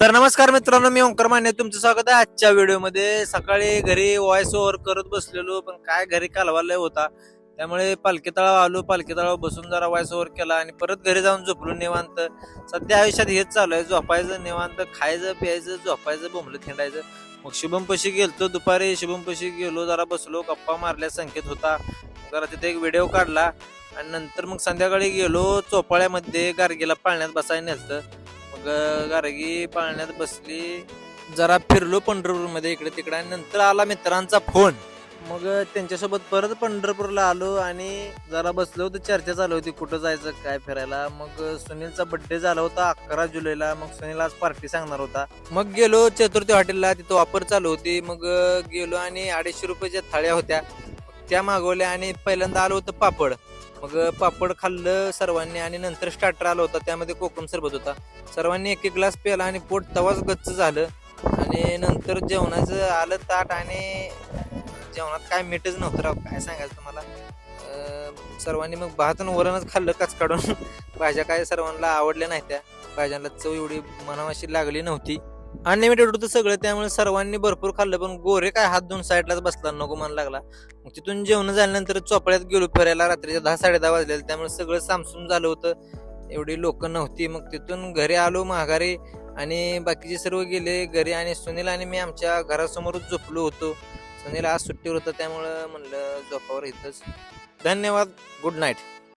तर नमस्कार मित्रांनो, मी ओंकार माने तुमचं स्वागत आहे आजच्या व्हिडिओमध्ये. सकाळी घरी व्हॉइस ओव्हर करत बसलेलो, पण काय घरी कालवा लय होता, त्यामुळे पालखी तळाव आलो. पालखी तळाव बसून जरा व्हॉइस ओव्हर केला आणि परत घरी जाऊन झोपलो निवांत. सध्या आयुष्यात हेच चालू आहे, झोपायचं निवांत, खायचं प्यायचं, झोपायचं, बोंबलं थिंडायचं. मग शुभमपशी गेलतो दुपारी, शुभमपशी गेलो, जरा बसलो, गप्पा मारल्या, संकेत होता, जरा तिथे एक व्हिडिओ काढला आणि नंतर मग संध्याकाळी गेलो चोपाळ्यामध्ये गार्गीला पाळण्यात बसायला नेलतं. मग गार्गी पाळण्यात बसली, जरा फिरलो पंढरपूरमध्ये इकडे तिकडे आणि नंतर आला मित्रांचा फोन. मग त्यांच्यासोबत परत पंढरपूरला आलो आणि जरा बसलो होतो, चर्चा चालू होती कुठं जायचं काय फिरायला. मग सुनीलचा बर्थडे झाला होता 11 जुलैला, मग सुनील आज पार्टी सांगणार होता. मग गेलो चतुर्थी हॉटेलला, तिथं ऑफर चालू होती. मग गेलो आणि 250 रुपयाच्या थाळ्या होत्या त्या मागवल्या आणि पहिल्यांदा आलो होतं पापड. मग पापड खाल्लं सर्वांनी आणि नंतर स्टार्टर आलं होतं, त्यामध्ये कोकम सरबत होता. सर्वांनी एक एक ग्लास प्याला आणि पोट तवाच गच्च झालं. आणि नंतर जेवणाचं आलं ताट आणि जेवणात काय मीठच नव्हतं राव, काय सांगायचं तुम्हाला. सर्वांनी मग भात आणि वरणच खाल्लं कच काढून. भाज्या काय सर्वांना आवडल्या नाही, त्या भाज्यांना चव एवढी मनावाशी लागली नव्हती. अनलिमिटेड होतं सगळं, त्यामुळे सर्वांनी भरपूर खाल्लं. पण गोरे काय हात धुवून साईडलाच बसला, नको मन लागला. मग तिथून जेवण झाल्यानंतर चोपड्यात गेलो फिरायला. रात्रीच्या 10-10:30 वाजलेले, त्यामुळे सगळं सामसूम झालं होतं, एवढी लोक नव्हती. मग तिथून घरी आलो माघारी आणि बाकीचे सर्व गेले घरी आणि सुनील आणि मी आमच्या घरासमोरच झोपलो होतो. सुनील आज सुट्टीवर होतं, त्यामुळं म्हणलं झोपावर इथंच. धन्यवाद, गुड नाईट.